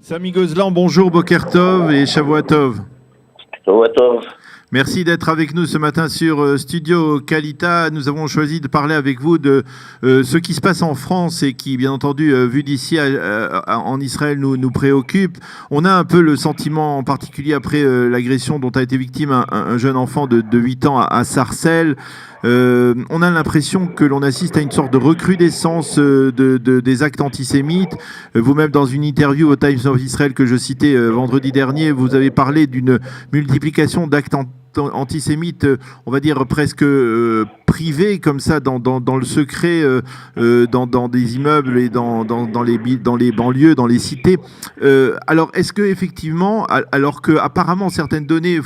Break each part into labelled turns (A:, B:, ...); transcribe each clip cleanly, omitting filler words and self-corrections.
A: Sami Gozlan, bonjour, Boker Tov et Shavua Tov.
B: Shavua Tov.
A: Merci d'être avec nous ce matin sur Studio Kalita. Nous avons choisi de parler avec vous de ce qui se passe en France et qui, bien entendu, vu d'ici en Israël, nous préoccupe. On a un peu le sentiment, en particulier après l'agression dont a été victime un jeune enfant de 8 ans à Sarcelles. On a l'impression que l'on assiste à une sorte de recrudescence des actes antisémites. Vous-même, dans une interview au Times of Israel que je citais vendredi dernier, vous avez parlé d'une multiplication d'actes antisémites, on va dire presque privés, comme ça, dans le secret, dans des immeubles et dans les banlieues, dans les cités. Alors, est-ce que effectivement, alors que apparemment certaines données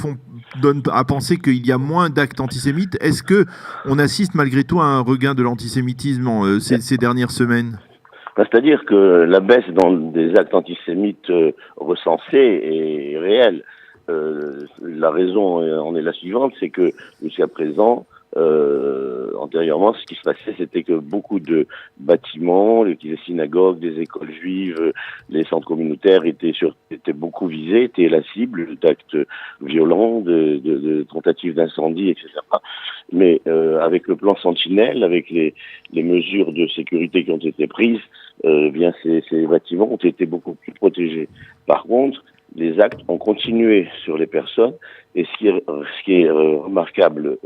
A: donne à penser qu'il y a moins d'actes antisémites, est-ce que on assiste malgré tout à un regain de l'antisémitisme ces dernières semaines ?
B: C'est-à-dire que la baisse des actes antisémites recensés est réelle. La raison en est la suivante, c'est que jusqu'à présent, antérieurement, ce qui se passait, c'était que beaucoup de bâtiments, les synagogues, des écoles juives, les centres communautaires étaient beaucoup visés, étaient la cible d'actes violents, de tentatives d'incendie, etc. Mais avec le plan Sentinelle, avec les mesures de sécurité qui ont été prises, bien ces bâtiments ont été beaucoup plus protégés. Par contre, les actes ont continué sur les personnes, et ce qui est remarquable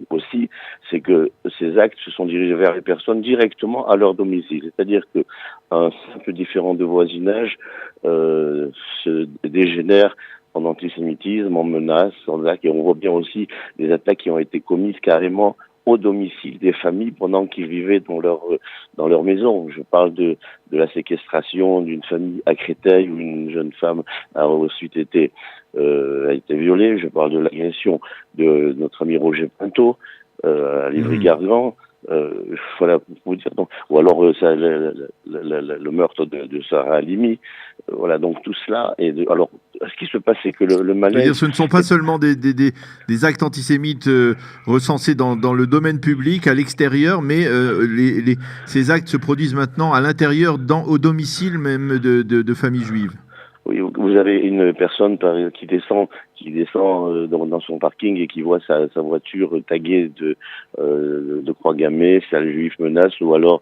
B: aussi, c'est que ces actes se sont dirigés vers les personnes directement à leur domicile. C'est-à-dire qu'un simple différend de voisinage se dégénère en antisémitisme, en menaces, en actes, et on voit bien aussi des attaques qui ont été commises carrément au domicile des familles pendant qu'ils vivaient dans leur maison. Je parle de la séquestration d'une famille à Créteil où une jeune femme a ensuite été violée. Je parle de l'agression de notre ami Roger Pinto à Livry-Gargan. Voilà, pour vous dire. Donc, ou alors le meurtre de Sarah Halimi. Voilà, donc tout cela. Alors, ce qui se passe, c'est que le malaise...
A: C'est-à-dire, ce ne sont pas seulement des actes antisémites recensés dans le domaine public, à l'extérieur, mais ces actes se produisent maintenant à l'intérieur, au domicile même de familles juives.
B: Oui, vous avez une personne qui descend dans son parking et qui voit sa voiture taguée de croix gammée, sale juif menace, ou alors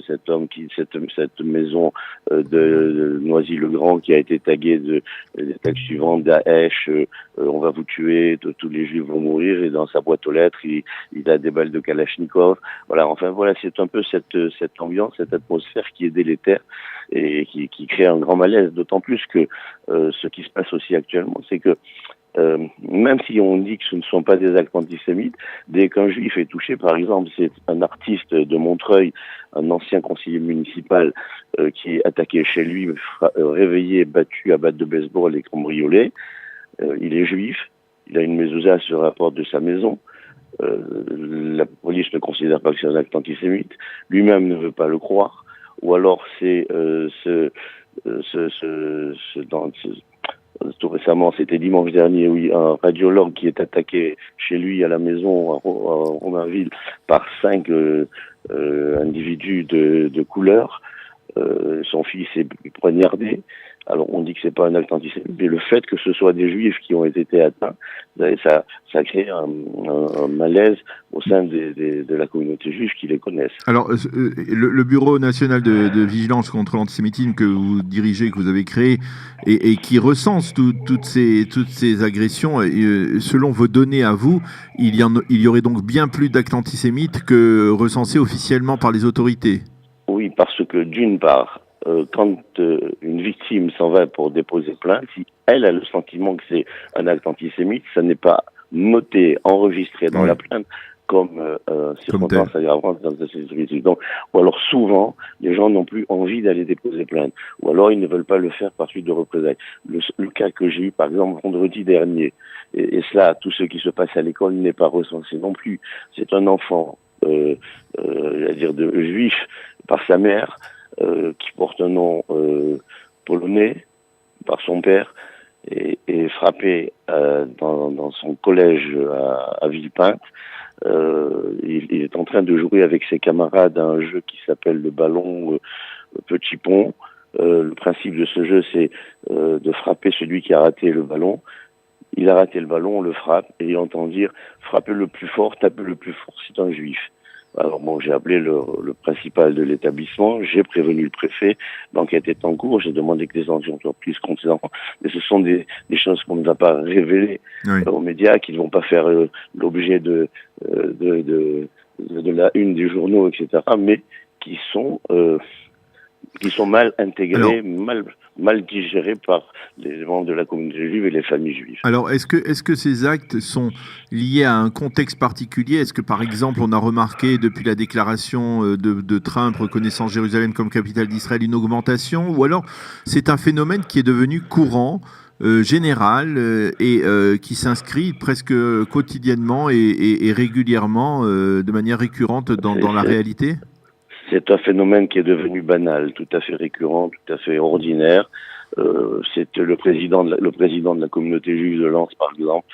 B: cet homme cette maison de Noisy-le-Grand qui a été taguée des tags suivants, Daesh, on va vous tuer, tous les juifs vont mourir, et dans sa boîte aux lettres il a des balles de Kalachnikov. Voilà, enfin voilà, c'est un peu cette ambiance, cette atmosphère qui est délétère et qui crée un grand malaise, d'autant plus que ce qui se passe aussi actuellement, c'est que même si on dit que ce ne sont pas des actes antisémites, dès qu'un juif est touché, par exemple, c'est un artiste de Montreuil, un ancien conseiller municipal qui est attaqué chez lui, réveillé, battu à batte de baseball et cambriolé, il est juif, il a une mezouza sur la porte de sa maison, la police ne considère pas que c'est un acte antisémite, lui-même ne veut pas le croire, ou alors c'est tout récemment, c'était dimanche dernier, oui, un radiologue qui est attaqué chez lui à la maison à Romainville par 5 individus de couleur. Son fils est poignardé. Alors on dit que c'est pas un acte antisémite, mais le fait que ce soit des juifs qui ont été atteints, ça crée un malaise au sein de la communauté juive qui les connaissent.
A: Alors le Bureau national de vigilance contre l'antisémitisme que vous dirigez, que vous avez créé, et qui recense toutes ces agressions, selon vos données à vous, il y aurait donc bien plus d'actes antisémites que recensés officiellement par les autorités.
B: Oui, parce que d'une part, quand une victime s'en va pour déposer plainte, si elle a le sentiment que c'est un acte antisémite, ça n'est pas noté, enregistré dans la plainte comme circonstance aggravante dans la sécurité. Donc, ou alors souvent, les gens n'ont plus envie d'aller déposer plainte, ou alors ils ne veulent pas le faire par suite de représailles. Le cas que j'ai eu, par exemple, vendredi dernier, et cela, tout ce qui se passe à l'école n'est pas recensé non plus. C'est un enfant, de juif par sa mère, qui porte un nom polonais par son père, et frappé dans son collège à Villepinte. Il est en train de jouer avec ses camarades à un jeu qui s'appelle le ballon petit pont. Le principe de ce jeu, c'est de frapper celui qui a raté le ballon. Il a raté le ballon, on le frappe, et il entend dire « frapper le plus fort, taper le plus fort », c'est un juif. Alors bon, j'ai appelé le principal de l'établissement, j'ai prévenu le préfet, l'enquête est en cours, j'ai demandé que des sanctions soient prises contre ces enfants, mais ce sont des choses qu'on ne va pas révéler aux médias, qui ne vont pas faire l'objet de la une des journaux, etc., mais qui sont mal intégrés, mal digérés par les membres de la communauté juive et les familles juives.
A: Alors, est-ce que ces actes sont liés à un contexte particulier? Est-ce que, par exemple, on a remarqué depuis la déclaration de Trump reconnaissant Jérusalem comme capitale d'Israël une augmentation? Ou alors, c'est un phénomène qui est devenu courant, général, et qui s'inscrit presque quotidiennement et régulièrement, de manière récurrente dans la réalité?
B: C'est un phénomène qui est devenu banal, tout à fait récurrent, tout à fait ordinaire. C'est le président de la communauté juive de Lens, par exemple,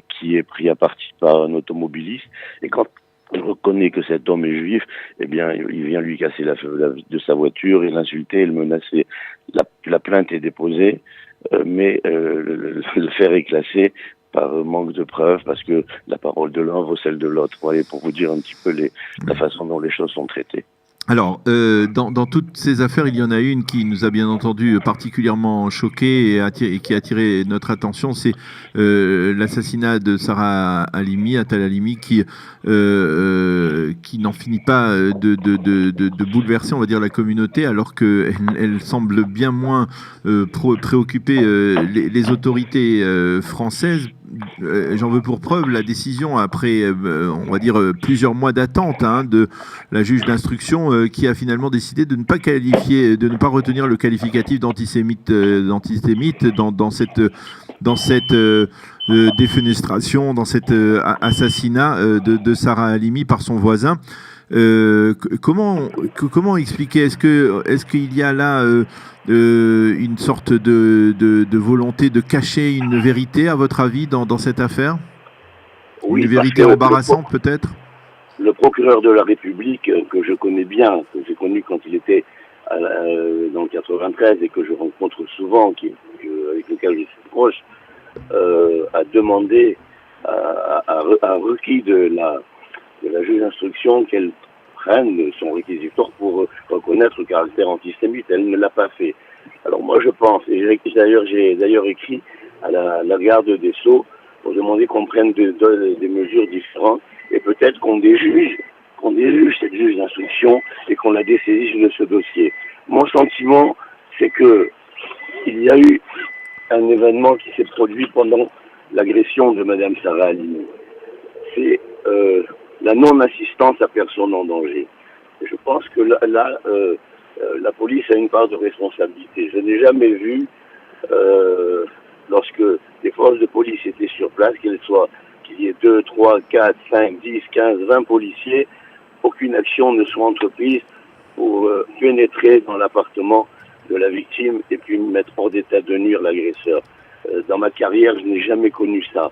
B: qui est pris à partie par un automobiliste. Et quand il reconnaît que cet homme est juif, eh bien, il vient lui casser la vitre de sa voiture, et l'insulter, et le menacer. La plainte est déposée, mais le fait est classé par manque de preuves, parce que la parole de l'un vaut celle de l'autre. Voyez, pour vous dire un petit peu la façon dont les choses sont traitées.
A: Alors, dans toutes ces affaires, il y en a une qui nous a bien entendu particulièrement choqués et qui a attiré notre attention, c'est l'assassinat de Sarah Halimi, Attal Halimi, qui n'en finit pas de bouleverser, on va dire, la communauté, alors qu'elle semble bien moins préoccuper les autorités françaises. J'en veux pour preuve la décision après, on va dire, plusieurs mois d'attente de la juge d'instruction qui a finalement décidé de ne pas retenir le qualificatif d'antisémite dans cette défenestration, dans cet assassinat de Sarah Halimi par son voisin. Comment expliquer? Est-ce qu'il y a là une sorte de volonté de cacher une vérité, à votre avis, dans cette affaire?
B: Oui,
A: une vérité embarrassante, peut-être?
B: Le procureur de la République, que je connais bien, que j'ai connu quand il était dans le 93 et que je rencontre souvent, avec lequel je suis proche, a demandé, a requis de la juge d'instruction qu'elle prenne son réquisitoire pour reconnaître le caractère antisémite. Elle ne l'a pas fait. Alors moi je pense, et j'ai d'ailleurs écrit à la garde des Sceaux pour demander qu'on prenne des mesures différentes, et peut-être qu'on déjuge cette juge d'instruction et qu'on la dessaisisse de ce dossier. Mon sentiment, c'est que il y a eu un événement qui s'est produit pendant l'agression de Madame Sarah Halimi. C'est la non-assistance à personne en danger. Et je pense que là, la police a une part de responsabilité. Je n'ai jamais vu, lorsque les forces de police étaient sur place, qu'il y ait 2, 3, 4, 5, 10, 15, 20 policiers, aucune action ne soit entreprise pour pénétrer dans l'appartement de la victime et puis mettre hors d'état de nuire l'agresseur. Dans ma carrière, je n'ai jamais connu ça.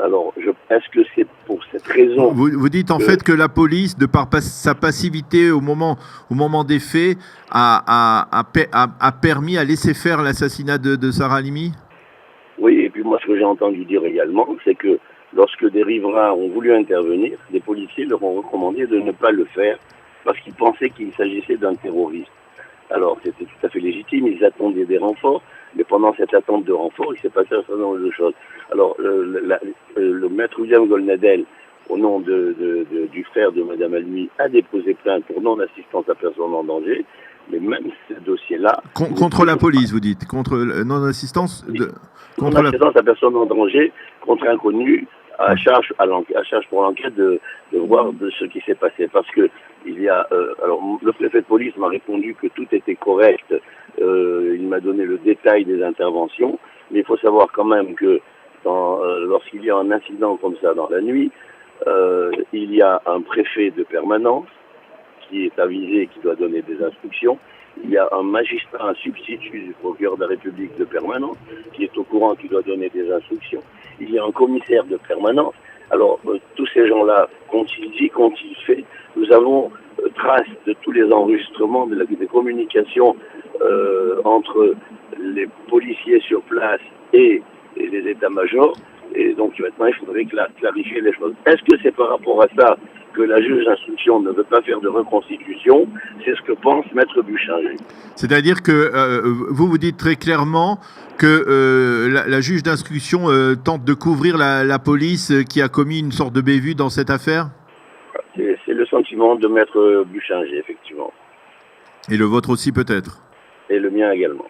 B: Alors, est-ce que c'est pour cette raison...
A: Vous dites en fait que la police, de par sa passivité au moment des faits, a permis, à laisser faire l'assassinat de Sarah Halimi?
B: Oui, et puis moi, ce que j'ai entendu dire également, c'est que lorsque des riverains ont voulu intervenir, les policiers leur ont recommandé de ne pas le faire parce qu'ils pensaient qu'il s'agissait d'un terroriste. Alors, c'était tout à fait légitime, ils attendaient des renforts, mais pendant cette attente de renforts, il s'est passé un certain nombre de choses. Alors, le maître William Golnadel, au nom du frère de Mme Halimi, a déposé plainte pour non-assistance à personne en danger, mais même ce dossier-là...
A: Contre la police, vous dites? Contre non-assistance
B: non-assistance à personne en danger, contre inconnu, à charge pour l'enquête de voir de ce qui s'est passé. Parce que alors le préfet de police m'a répondu que tout était correct. Il m'a donné le détail des interventions. Mais il faut savoir quand même que lorsqu'il y a un incident comme ça dans la nuit, il y a un préfet de permanence qui est avisé, qui doit donner des instructions. Il y a un magistrat, un substitut du procureur de la République de permanence, qui est au courant, qui doit donner des instructions. Il y a un commissaire de permanence. Alors, tous ces gens-là, qu'ont-ils dit, qu'ont-ils fait? Nous avons trace de tous les enregistrements des communications entre les policiers sur place et les états-majors. Et donc maintenant, il faudrait clarifier les choses. Est-ce que c'est par rapport à ça que la juge d'instruction ne veut pas faire de reconstitution? C'est ce que pense Maître Buchinger.
A: C'est-à-dire que vous dites très clairement que la juge d'instruction tente de couvrir la police qui a commis une sorte de bévue dans cette affaire?
B: C'est le sentiment de Maître Buchinger, effectivement.
A: Et le vôtre aussi peut-être?
B: Et le mien également.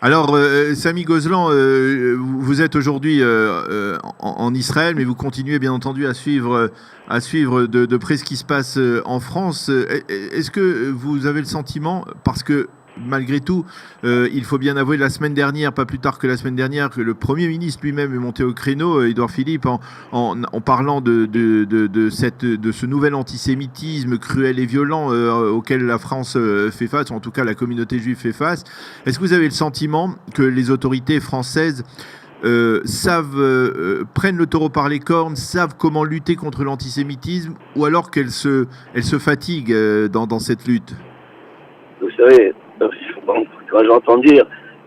A: Alors, Samy Gozlan, vous êtes aujourd'hui en Israël, mais vous continuez bien entendu à suivre de près ce qui se passe en France. Est-ce que vous avez le sentiment, parce que malgré tout, il faut bien avouer, la semaine dernière, pas plus tard que la semaine dernière, que le Premier ministre lui-même est monté au créneau, Édouard Philippe, en parlant de ce nouvel antisémitisme cruel et violent auquel la France fait face, ou en tout cas la communauté juive fait face. Est-ce que vous avez le sentiment que les autorités françaises prennent le taureau par les cornes, savent comment lutter contre l'antisémitisme, ou alors qu'elles se fatiguent dans cette lutte?
B: Vous savez, quand j'entends dire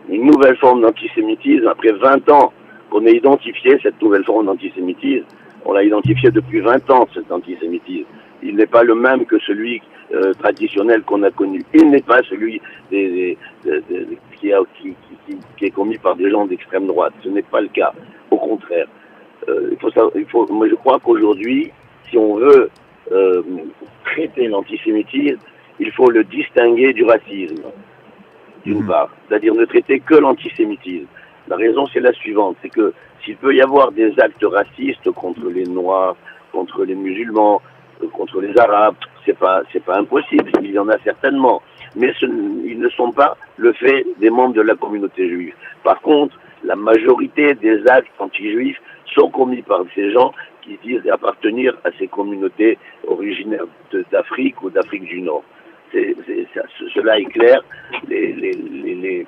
B: une nouvelle forme d'antisémitisme, après 20 ans qu'on a identifié cette nouvelle forme d'antisémitisme, on l'a identifié depuis 20 ans, cet antisémitisme. Il n'est pas le même que celui traditionnel qu'on a connu. Il n'est pas celui qui est commis par des gens d'extrême droite. Ce n'est pas le cas. Au contraire. Moi, je crois qu'aujourd'hui, si on veut traiter l'antisémitisme, il faut le distinguer du racisme, d'une part. C'est-à-dire ne traiter que l'antisémitisme. La raison, c'est la suivante, c'est que s'il peut y avoir des actes racistes contre les Noirs, contre les musulmans, contre les Arabes, c'est pas impossible, il y en a certainement. Mais ils ne sont pas le fait des membres de la communauté juive. Par contre, la majorité des actes anti-juifs sont commis par ces gens qui disent appartenir à ces communautés originaires d'Afrique ou d'Afrique du Nord. Cela est clair, les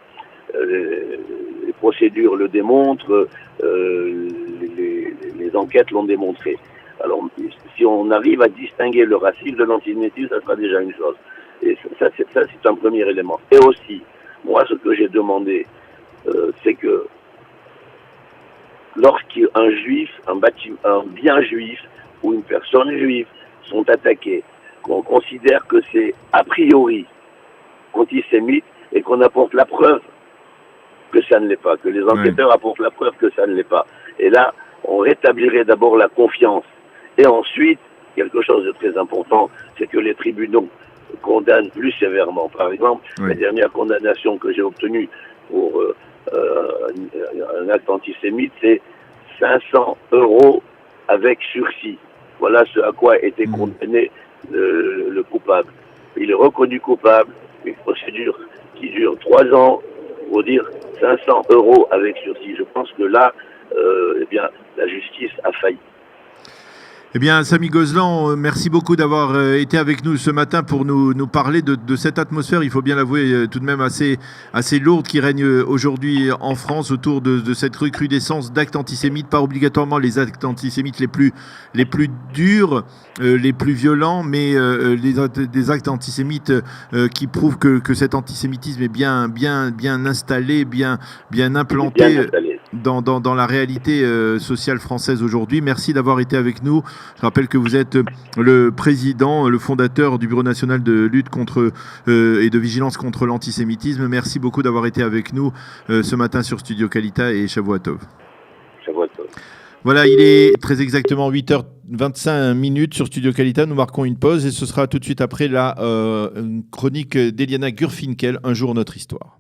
B: procédures le démontrent, les enquêtes l'ont démontré. Alors, si on arrive à distinguer le racisme de l'antisémitisme, ça sera déjà une chose. Et ça c'est un premier élément. Et aussi, moi, ce que j'ai demandé, c'est que lorsqu'un juif, un bien juif ou une personne juive sont attaqués, qu'on considère que c'est a priori antisémite et qu'on apporte la preuve que ça ne l'est pas, que les enquêteurs apportent la preuve que ça ne l'est pas. Et là, on rétablirait d'abord la confiance. Et ensuite, quelque chose de très important, c'est que les tribunaux condamnent plus sévèrement. Par exemple, la dernière condamnation que j'ai obtenue pour un acte antisémite, c'est 500 € avec sursis. Voilà ce à quoi était condamné le coupable. Il est reconnu coupable, une procédure qui dure 3 ans, pour dire 500 € avec sursis. Je pense que là, eh bien, la justice a failli.
A: Eh bien, Samy Gozlan, merci beaucoup d'avoir été avec nous ce matin pour nous parler de cette atmosphère, il faut bien l'avouer, tout de même assez lourde qui règne aujourd'hui en France autour de cette recrudescence d'actes antisémites, pas obligatoirement les actes antisémites les plus durs, les plus violents, mais des actes antisémites qui prouvent que cet antisémitisme est bien installé, bien implanté. Dans la réalité sociale française aujourd'hui. Merci d'avoir été avec nous. Je rappelle que vous êtes le président, le fondateur du Bureau national de lutte contre et de vigilance contre l'antisémitisme. Merci beaucoup d'avoir été avec nous ce matin sur Studio Kalita et Shavua Tov.
B: Shavua Tov.
A: Voilà, il est très exactement 8h25 sur Studio Kalita. Nous marquons une pause et ce sera tout de suite après la chronique d'Eliana Gurfinkel, Un jour notre histoire.